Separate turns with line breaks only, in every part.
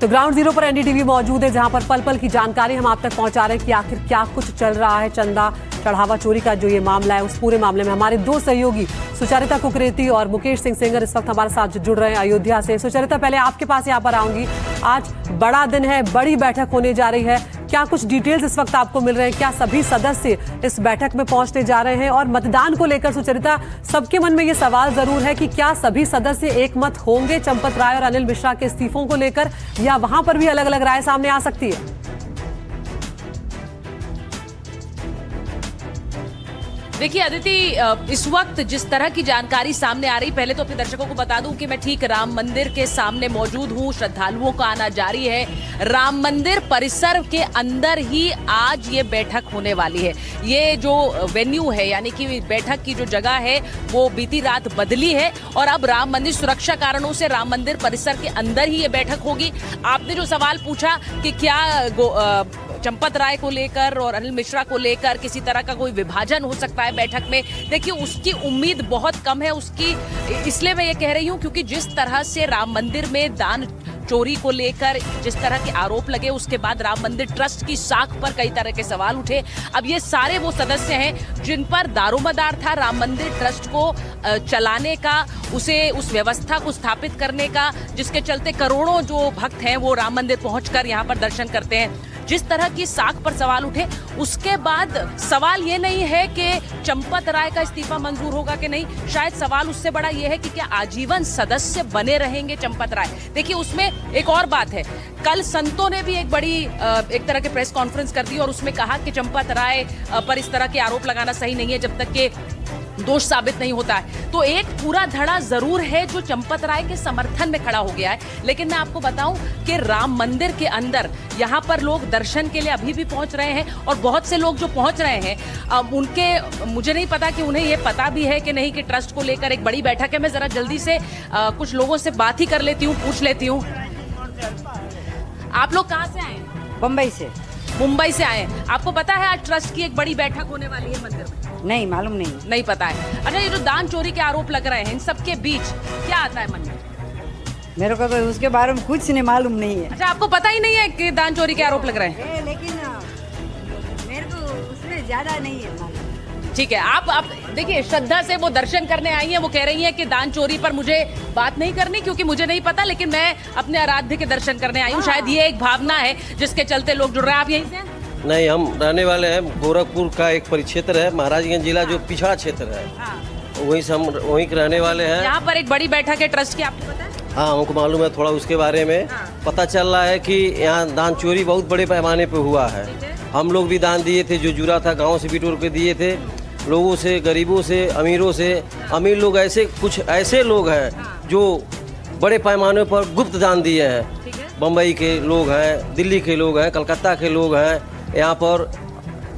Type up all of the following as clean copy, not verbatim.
तो ground zero पर NDTV मौजूद है, जहां पर पल पल की जानकारी हम आप तक पहुंचा रहे हैं कि आखिर क्या कुछ चल रहा है। चंदा चढ़ावा चोरी का जो ये मामला है, उस पूरे मामले में हमारे दो सहयोगी सुचरिता कुकरेती और मुकेश सिंह सेंगर इस वक्त हमारे साथ जुड़ रहे हैं अयोध्या से। सुचरिता, पहले आपके पास यहाँ पर आऊंगी। आज बड़ा दिन है, बड़ी बैठक होने जा रही है, क्या कुछ डिटेल्स इस वक्त आपको मिल रहे हैं? क्या सभी सदस्य इस बैठक में पहुंचने जा रहे हैं? और मतदान को लेकर सुचरिता, सबके मन में ये सवाल जरूर है कि क्या सभी सदस्य एक मत होंगे चंपत राय और अनिल मिश्रा के इस्तीफों को लेकर, या वहां पर भी अलग अलग राय सामने आ सकती है?
देखिए अदिति, इस वक्त जिस तरह की जानकारी सामने आ रही, पहले तो अपने दर्शकों को बता दूं कि मैं ठीक राम मंदिर के सामने मौजूद हूं। श्रद्धालुओं का आना जारी है। राम मंदिर परिसर के अंदर ही आज ये बैठक होने वाली है। ये जो वेन्यू है, यानी कि बैठक की जो जगह है, वो बीती रात बदली है और अब राम मंदिर सुरक्षा कारणों से राम मंदिर परिसर के अंदर ही ये बैठक होगी। आपने जो सवाल पूछा कि क्या चंपत राय को लेकर और अनिल मिश्रा को लेकर किसी तरह का कोई विभाजन हो सकता है बैठक में, देखिए उसकी उम्मीद बहुत कम है। उसकी इसलिए मैं ये कह रही हूँ क्योंकि जिस तरह से राम मंदिर में दान चोरी को लेकर जिस तरह के आरोप लगे, उसके बाद राम मंदिर ट्रस्ट की साख पर कई तरह के सवाल उठे। अब ये सारे वो सदस्य हैं जिन पर दारोमदार था राम मंदिर ट्रस्ट को चलाने का, उस व्यवस्था को स्थापित करने का, जिसके चलते करोड़ों जो भक्त हैं वो राम मंदिर पहुंचकर यहाँ पर दर्शन करते हैं। जिस तरह की साख पर सवाल उठे, उसके बाद सवाल ये नहीं है कि चंपत राय का इस्तीफा मंजूर होगा कि नहीं, शायद सवाल उससे बड़ा ये है कि क्या आजीवन सदस्य बने रहेंगे चंपत राय। देखिए उसमें एक और बात है, कल संतों ने भी एक तरह के प्रेस कॉन्फ्रेंस कर दी और उसमें कहा कि चंपत राय पर इस तरह के आरोप लगाना सही नहीं है जब तक कि दोष साबित नहीं होता है। तो एक पूरा धड़ा जरूर है जो चंपत राय के समर्थन में खड़ा हो गया है। लेकिन मैं आपको बताऊं कि राम मंदिर के अंदर यहाँ पर लोग दर्शन के लिए अभी भी पहुंच रहे हैं और बहुत से लोग जो पहुंच रहे हैं उनके, मुझे नहीं पता कि उन्हें ये पता भी है कि नहीं कि ट्रस्ट को लेकर एक बड़ी बैठक है। मैं जरा जल्दी से कुछ लोगों से बात ही कर लेती हूँ, पूछ लेती हूँ। आप लोग कहाँ से आए हैं?
बम्बई से।
मुंबई से आए। आपको पता है आज ट्रस्ट की एक बड़ी बैठक होने वाली है मंदिर में?
नहीं, मालूम नहीं।
नहीं पता है। अच्छा, ये जो दान चोरी के आरोप लग रहे हैं, इन सब के बीच क्या आता है मन में?
मेरे को तो उसके बारे में कुछ नहीं मालूम नहीं है।
अच्छा, आपको पता ही नहीं है कि दान चोरी के आरोप लग रहे हैं?
लेकिन मेरे को उसमें ज्यादा नहीं है मालूम।
ठीक है, आप देखिए, श्रद्धा से वो दर्शन करने आई हैं। वो कह रही हैं कि दान चोरी पर मुझे बात नहीं करनी क्योंकि मुझे नहीं पता, लेकिन मैं अपने आराध्य के दर्शन करने आई हूँ। शायद ये एक भावना है जिसके चलते लोग जुड़ रहे हैं। आप यहीं से हैं?
नहीं, हम रहने वाले हैं गोरखपुर का एक परिक्षेत्र है, महाराजगंज जिला जो पिछड़ा क्षेत्र है, वहीं से हम वहीं के रहने वाले हैं।
यहाँ पर एक बड़ी बैठक है ट्रस्ट की, आपको पता है?
हाँ, हमको मालूम है थोड़ा उसके बारे में। पता चल रहा है कि यहाँ दान चोरी बहुत बड़े पैमाने पे हुआ है। हम लोग भी दान दिए थे, जो जुड़ा था गाँव से बिटोर के दिए थे, लोगों से, गरीबों से, अमीरों से। अमीर लोग कुछ ऐसे लोग हैं जो बड़े पैमाने पर गुप्त दान दिए हैं। बम्बई के लोग हैं, दिल्ली के लोग हैं, कलकत्ता के लोग हैं। यहाँ पर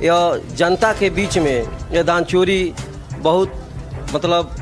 यह जनता के बीच में यह दान चोरी बहुत मतलब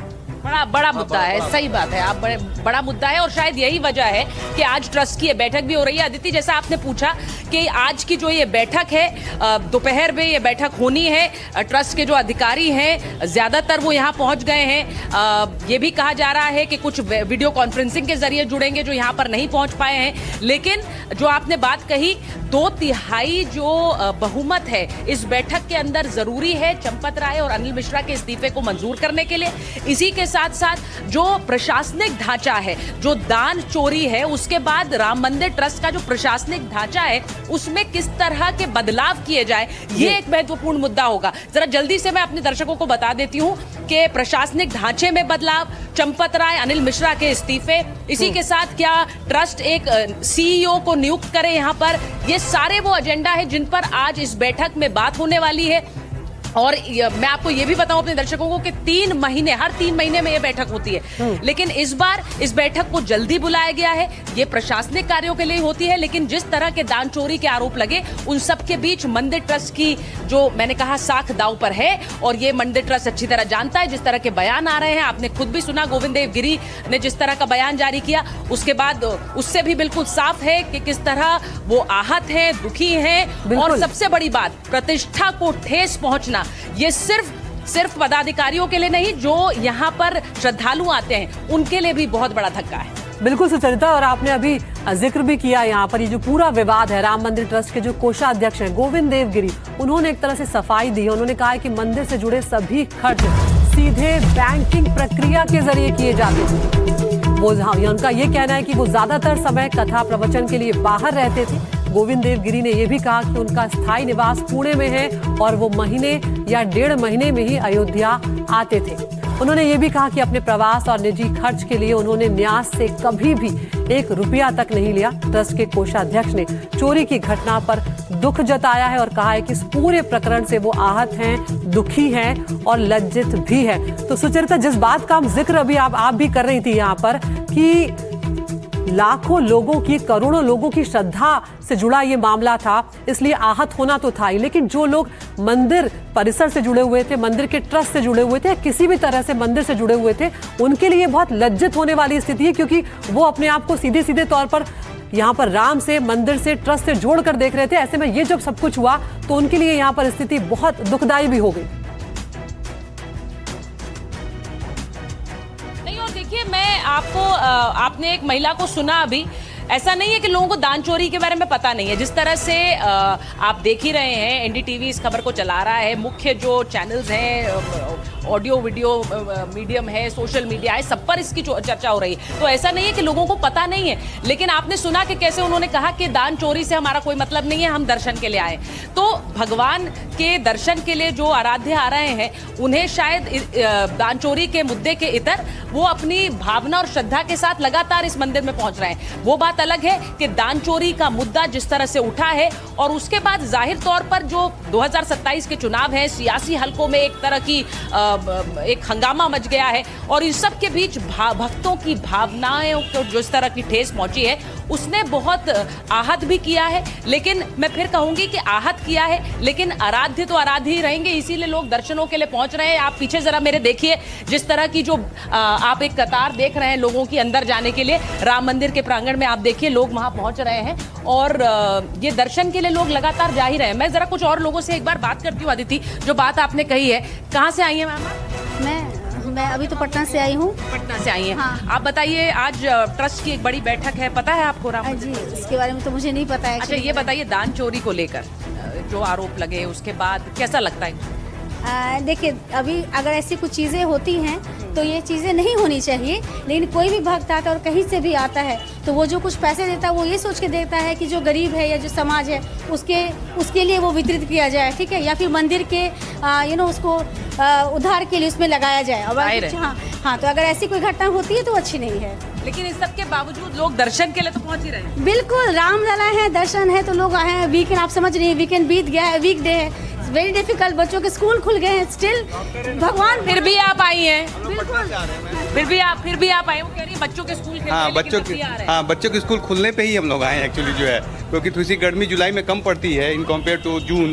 बड़ा मुद्दा है। सही बात है, आप बड़ा मुद्दा है और शायद यही वजह है कि आज ट्रस्ट की ये बैठक भी हो रही है। अदिति, जैसा आपने पूछा कि आज की जो ये बैठक है, दोपहर में ये बैठक होनी है। ट्रस्ट के जो अधिकारी हैं ज़्यादातर वो यहाँ पहुँच गए हैं। ये भी कहा जा रहा है कि कुछ वीडियो कॉन्फ्रेंसिंग के जरिए जुड़ेंगे जो यहाँ पर नहीं पहुँच पाए हैं। लेकिन जो आपने बात कही, 2/3 जो बहुमत है इस बैठक के अंदर जरूरी है चंपत राय और अनिल मिश्रा के इस्तीफे को मंजूर करने के लिए। इसी के साथ साथ जो प्रशासनिक ढांचा है, जो दान चोरी है, उसके बाद राम मंदिर ट्रस्ट का जो प्रशासनिक ढांचा है उसमें किस तरह के बदलाव किए जाए, ये एक महत्वपूर्ण मुद्दा होगा। जरा जल्दी से मैं अपने दर्शकों को बता देती हूँ कि प्रशासनिक ढांचे में बदलाव, चंपत राय, अनिल मिश्रा के इस्तीफे, इसी के साथ क्या ट्रस्ट एक सीईओ को नियुक्त करे यहाँ पर, ये सारे वो एजेंडा है जिन पर आज इस बैठक में बात होने वाली है। और मैं आपको ये भी बताऊं अपने दर्शकों को कि हर 3 महीने में ये बैठक होती है। लेकिन इस बार इस बैठक को जल्दी बुलाया गया है। ये प्रशासनिक कार्यों के लिए होती है, लेकिन जिस तरह के दान चोरी के आरोप लगे, उन सब के बीच मंदिर ट्रस्ट की जो मैंने कहा साख दांव पर है और ये मंदिर ट्रस्ट अच्छी तरह जानता है। जिस तरह के बयान आ रहे हैं, आपने खुद भी सुना, गोविंद देव गिरी ने जिस तरह का बयान जारी किया, उसके बाद उससे भी बिल्कुल साफ है कि किस तरह वो आहत हैं, दुखी हैं। और सबसे बड़ी बात, प्रतिष्ठा को ठेस पहुंचना, ये सिर्फ पदाधिकारियों के लिए नहीं, जो यहाँ पर श्रद्धालु आते हैं उनके लिए भी बहुत बड़ा धक्का है।
बिल्कुल सुचरिता, और आपने अभी जिक्र भी किया यहाँ पर। ये जो पूरा विवाद है, राम मंदिर ट्रस्ट के जो कोषाध्यक्ष हैं गोविंद देवगिरी, उन्होंने एक तरह से सफाई दी है। उन्होंने कहा है कि मंदिर से जुड़े सभी खर्च सीधे बैंकिंग प्रक्रिया के जरिए किए जाते थे। वो उनका ये कहना है कि वो ज्यादातर समय कथा प्रवचन के लिए बाहर रहते थे। गोविंद देवगिरी ने यह भी कहा कि उनका स्थायी निवास पुणे में है और वो महीने या 1.5 महीने में ही अयोध्या आते थे। उन्होंने ये भी कहा कि अपने प्रवास और निजी खर्च के लिए उन्होंने न्यास से कभी भी 1 रुपया तक नहीं लिया। ट्रस्ट के कोषाध्यक्ष ने चोरी की घटना पर दुख जताया है और कहा है कि इस पूरे प्रकरण से वो आहत हैं, दुखी हैं और लज्जित भी है। तो सुचरिता, जिस बात का हम जिक्र अभी आप भी कर रही थी यहाँ पर कि लाखों लोगों की, करोड़ों लोगों की श्रद्धा से जुड़ा ये मामला था, इसलिए आहत होना तो था ही, लेकिन जो लोग मंदिर परिसर से जुड़े हुए थे, मंदिर के ट्रस्ट से जुड़े हुए थे, किसी भी तरह से मंदिर से जुड़े हुए थे, उनके लिए बहुत लज्जित होने वाली स्थिति है, क्योंकि वो अपने आप को सीधे सीधे तौर पर यहाँ पर राम से, मंदिर से, ट्रस्ट से जोड़कर देख रहे थे। ऐसे में ये जब सब कुछ हुआ तो उनके लिए यहाँ पर स्थिति बहुत दुखदायी भी हो गई।
देखिए, मैं आपको आपने एक महिला को सुना अभी, ऐसा नहीं है कि लोगों को दान चोरी के बारे में पता नहीं है। जिस तरह से आप देख ही रहे हैं, एनडीटीवी इस खबर को चला रहा है, मुख्य जो चैनल्स हैं, ऑडियो वीडियो मीडियम है, सोशल मीडिया है, सब पर इसकी चर्चा हो रही है। तो ऐसा नहीं है कि लोगों को पता नहीं है, लेकिन आपने सुना कि कैसे उन्होंने कहा कि दान चोरी से हमारा कोई मतलब नहीं है, हम दर्शन के लिए आए। तो भगवान के दर्शन के लिए जो आराध्य आ रहे हैं, उन्हें शायद दान चोरी के मुद्दे के इतर वो अपनी भावना और श्रद्धा के साथ लगातार इस मंदिर में पहुंच रहे हैं। वो बात अलग है कि दान चोरी का मुद्दा जिस तरह से उठा है और उसके बाद जाहिर तौर पर जो 2027 के चुनाव हैं, सियासी हलकों में एक तरह की एक हंगामा मच गया है और इस सब के बीच भक्तों की भावनाएं को जो इस तरह की ठेस पहुंची है, उसने बहुत आहत भी किया है। लेकिन मैं फिर कहूंगी कि आहत किया है, लेकिन आराध्य तो आराध्य ही रहेंगे, इसीलिए लोग दर्शनों के लिए पहुंच रहे हैं। आप पीछे जरा मेरे देखिए, जिस तरह की जो आप एक कतार देख रहे हैं लोगों की अंदर जाने के लिए, राम मंदिर के प्रांगण में आप देखिए लोग वहां पहुंच रहे हैं और ये दर्शन के लिए लोग लगातार जा ही रहे हैं। मैं जरा कुछ और लोगों से एक बार बात करती हूँ। अदिति, जो बात आपने कही है, कहाँ से आई है मैम?
मैं अभी तो पटना से आई हूँ।
पटना से आई हैं।
हाँ।
आप बताइए, आज ट्रस्ट की एक बड़ी बैठक है, पता है आपको? राम
जी, इसके बारे में तो मुझे नहीं पता है।
अच्छा, ये बताइए, दान चोरी को लेकर जो आरोप लगे उसके बाद कैसा लगता है?
देखिए, अभी अगर ऐसी कुछ चीज़ें होती हैं तो ये चीज़ें नहीं होनी चाहिए, लेकिन कोई भी भक्त आता है और कहीं से भी आता है तो वो जो कुछ पैसे देता है वो ये सोच के देता है कि जो गरीब है या जो समाज है उसके लिए वो वितरित किया जाए, ठीक है, या फिर मंदिर के उसको उद्धार के लिए उसमें लगाया जाए। हाँ, तो अगर ऐसी कोई घटना होती है तो अच्छी नहीं है।
लेकिन इस सब के बावजूद लोग दर्शन के लिए तो पहुंच ही रहे हैं।
बिल्कुल, रामलला है, दर्शन है तो लोग आए हैं। वीकेंड आप समझ रही हैं, वीकेंड बीत गया है, वीक डे है, वेरी डिफिकल्ट, बच्चों के स्कूल खुल गए हैं, स्टिल भगवान।
फिर भी आप आई हैं?
बिल्कुल,
फिर भी आप आए। वो कह रही है बच्चों के स्कूल
बच्चों के स्कूल खुलने पे ही हम लोग आए हैं एक्चुअली, जो है क्योंकि थोड़ी गर्मी जुलाई में कम पड़ती है इन कम्पेयर टू जून,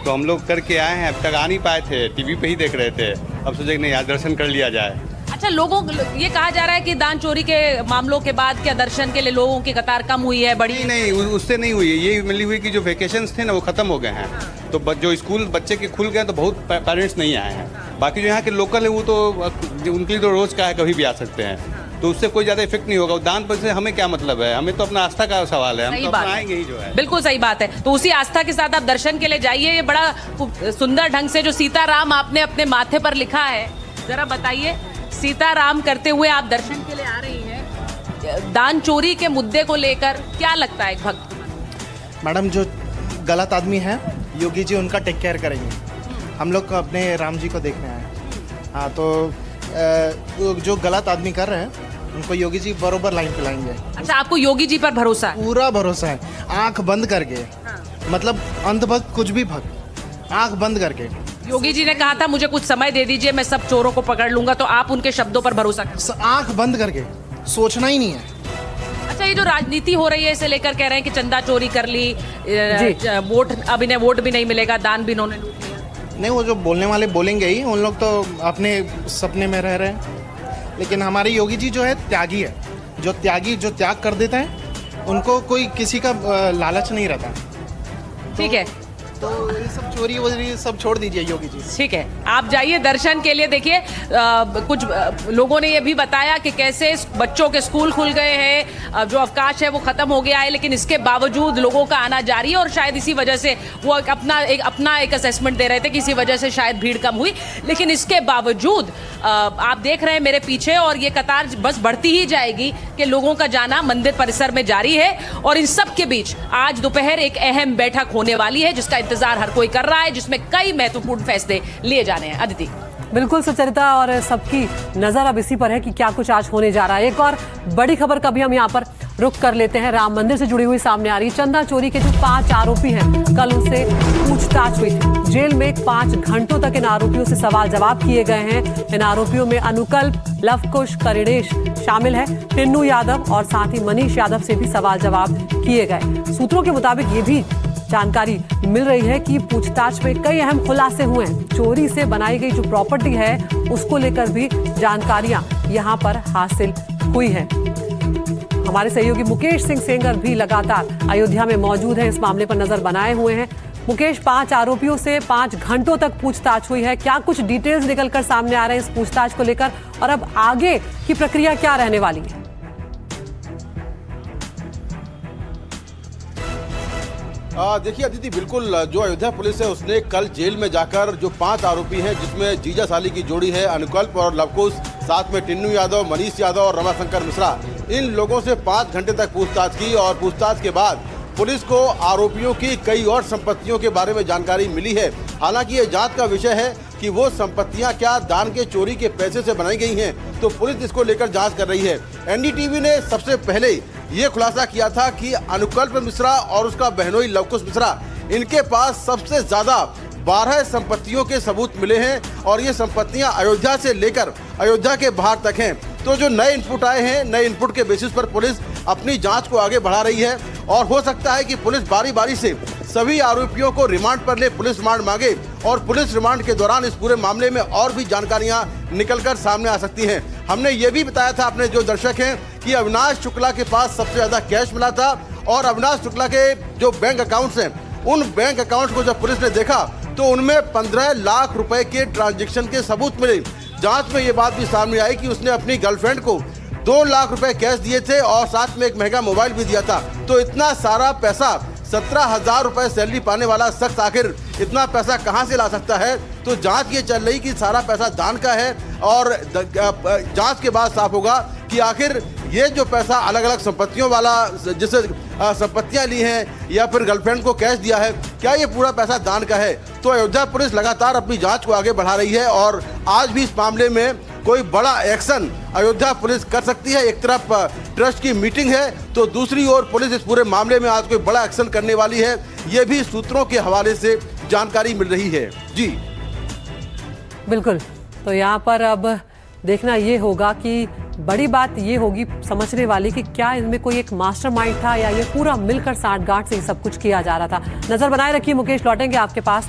तो हम लोग करके आए हैं। अब तक आ नहीं पाए थे, टीवी पे ही देख रहे थे, अब सोचे कि नहीं आज दर्शन कर लिया जाए।
अच्छा, लोगों ये कहा जा रहा है कि दान चोरी के मामलों के बाद क्या दर्शन के लिए लोगों की कतार कम हुई है, बड़ी?
नहीं, उससे नहीं हुई है। ये मिली हुई कि जो वेकेशंस थे ना वो खत्म हो गए हैं, तो जो स्कूल बच्चे के खुल गए तो बहुत पेरेंट्स नहीं आए हैं। बाकी जो यहाँ के लोकल है वो तो उनके लिए तो रोज का है, कभी भी आ सकते हैं, तो उससे कोई ज्यादा इफेक्ट नहीं होगा। दान पर से हमें क्या मतलब है, हमें तो अपना आस्था का सवाल है, हम तो आएंगे ही जो है।
बिल्कुल सही बात है, तो उसी आस्था के साथ आप दर्शन के लिए जाइए। ये बड़ा सुंदर ढंग से जो सीताराम आपने अपने माथे पर लिखा है, जरा बताइए, सीताराम करते हुए आप दर्शन के लिए आ रही हैं, दान चोरी के मुद्दे को लेकर क्या लगता है एक भक्त को?
मैडम, जो गलत आदमी है योगी जी उनका टेक केयर करेंगे, हम लोग अपने राम जी को देखने आए। हाँ, तो जो गलत आदमी कर रहे हैं उनको योगी जी बरोबर लाइन पे लाएंगे।
अच्छा, आपको योगी जी पर भरोसा है?
पूरा भरोसा है, आंख बंद करके। मतलब अंधभक्त कुछ भी भक्त, आंख बंद करके।
योगी जी ने कहा था मुझे कुछ समय दे दीजिए, मैं सब चोरों को पकड़ लूंगा, तो आप उनके शब्दों पर भरोसा करें?
आंख बंद करके, सोचना ही नहीं है।
अच्छा, ये जो राजनीति हो रही है इसे लेकर कह रहे हैं कि चंदा चोरी कर ली, वोट, अब इन्हें वोट भी नहीं मिलेगा, दान भी इन्होंने लूट लिया।
नहीं, वो जो बोलने वाले बोलेंगे ही, उन लोग तो अपने सपने में रह रहे हैं, लेकिन हमारे योगी जी जो है त्यागी है, जो त्याग कर देता है, उनको कोई किसी का लालच नहीं रहता।
ठीक है,
तो ये सब चोरी वोरी सब छोड़ दीजिए योगी जी।
ठीक है, आप जाइए दर्शन के लिए। देखिए कुछ लोगों ने ये भी बताया कि कैसे बच्चों के स्कूल खुल गए हैं, जो अवकाश है वो खत्म हो गया है, लेकिन इसके बावजूद लोगों का आना जारी है और शायद इसी वजह से वो अपना एक असेसमेंट दे रहे थे कि इसी वजह से शायद भीड़ कम हुई। लेकिन इसके बावजूद आप देख रहे हैं मेरे पीछे, और ये कतार बस बढ़ती ही जाएगी कि लोगों का जाना मंदिर परिसर में जारी है। और इन सब के बीच आज दोपहर एक अहम बैठक होने वाली है जिसका इंतजार हर कोई कर रहा है, जिसमें कई महत्वपूर्ण फैसले लिए जाने हैं। अदिति।
बिल्कुल सुचरिता, और सबकी नजर अब इसी पर है कि क्या कुछ आज होने जा रहा है। एक और बड़ी खबर का भी हम यहाँ पर रुक कर लेते हैं। राम मंदिर से जुड़ी हुई सामने आ रही चंदा चोरी के जो 5 आरोपी हैं, कल उनसे पूछताछ हुई थी। जेल में 5 घंटों तक इन आरोपियों से सवाल जवाब किए गए हैं। इन आरोपियों में अनुकल्प, लवकुश, करिणेश शामिल है। टिन्नू यादव और साथ ही मनीष यादव से भी सवाल जवाब किए गए। सूत्रों के मुताबिक ये भी जानकारी मिल रही है कि पूछताछ में कई अहम खुलासे हुए हैं। चोरी से बनाई गई जो प्रॉपर्टी है उसको लेकर भी जानकारियां यहां पर हासिल हुई हैं। हमारे सहयोगी मुकेश सिंह सेंगर भी लगातार अयोध्या में मौजूद हैं, इस मामले पर नजर बनाए हुए हैं। मुकेश, 5 आरोपियों से 5 घंटों तक पूछताछ हुई है, क्या कुछ डिटेल्स निकलकर सामने आ रहे हैं इस पूछताछ को लेकर, और अब आगे की प्रक्रिया क्या रहने वाली है?
देखिए अदिति, बिल्कुल जो अयोध्या पुलिस है उसने कल जेल में जाकर जो 5 आरोपी हैं, जिसमें जीजा साली की जोड़ी है अनुकल्प और लवकुश, साथ में टिन्नू यादव, मनीष यादव और रमाशंकर मिश्रा, इन लोगों से 5 घंटे तक पूछताछ की। और पूछताछ के बाद पुलिस को आरोपियों की कई और संपत्तियों के बारे में जानकारी मिली है। हालांकि ये जांच का विषय है कि वो संपत्तियां क्या दान के चोरी के पैसे से बनाई गई हैं, तो पुलिस इसको लेकर जांच कर रही है। एनडीटीवी ने सबसे पहले ये खुलासा किया था कि अनुकल्प मिश्रा और उसका बहनोई लवकुश मिश्रा, इनके पास सबसे ज्यादा 12 संपत्तियों के सबूत मिले हैं और ये संपत्तियां अयोध्या से लेकर अयोध्या के बाहर तक हैं। तो जो नए इनपुट आए हैं, नए इनपुट के बेसिस पर पुलिस अपनी जांच को आगे बढ़ा रही है और हो सकता है कि पुलिस बारी बारी से सभी आरोपियों को रिमांड पर ले पुलिस रिमांड मांगे और पुलिस रिमांड के दौरान इस पूरे मामले में और भी जानकारियां निकलकर सामने आ सकती हैं। हमने ये भी बताया था अपने जो दर्शक हैं कि अविनाश शुक्ला के पास सबसे ज्यादा कैश मिला था और अविनाश शुक्ला के जो बैंक अकाउंट्स हैं, उन बैंक अकाउंट्स को जब पुलिस ने देखा तो उनमें 15 लाख रुपए के ट्रांजैक्शन के सबूत मिले। जांच में ये बात भी सामने आई कि उसने अपनी गर्लफ्रेंड को 2 लाख रुपए कैश दिए थे और साथ में एक महंगा मोबाइल भी दिया था। तो इतना सारा पैसा, 17,000 रुपए सैलरी पाने वाला शख्स आखिर इतना पैसा कहां से ला सकता है? तो जांच ये चल रही कि सारा पैसा दान का है और जांच के बाद साफ होगा कि आखिर ये जो पैसा अलग अलग संपत्तियों वाला, जैसे संपत्तियां ली हैं या फिर गर्लफ्रेंड को कैश दिया है, क्या ये पूरा पैसा दान का है? तो अयोध्या पुलिस लगातार अपनी जांच को आगे बढ़ा रही है और आज भी इस मामले में कोई बड़ा एक्शन अयोध्या पुलिस कर सकती है। एक तरफ ट्रस्ट की मीटिंग है तो दूसरी ओर पुलिस इस पूरे मामले में आज कोई बड़ा एक्शन करने वाली है, ये भी सूत्रों के हवाले से जानकारी मिल रही है। जी
बिल्कुल, तो यहाँ पर अब देखना ये होगा कि बड़ी बात ये होगी समझने वाली कि क्या इनमें कोई एक मास्टरमाइंड था या ये पूरा मिलकर साठगांठ से ही सब कुछ किया जा रहा था। नजर बनाए रखिए मुकेश, लौटेंगे आपके पास।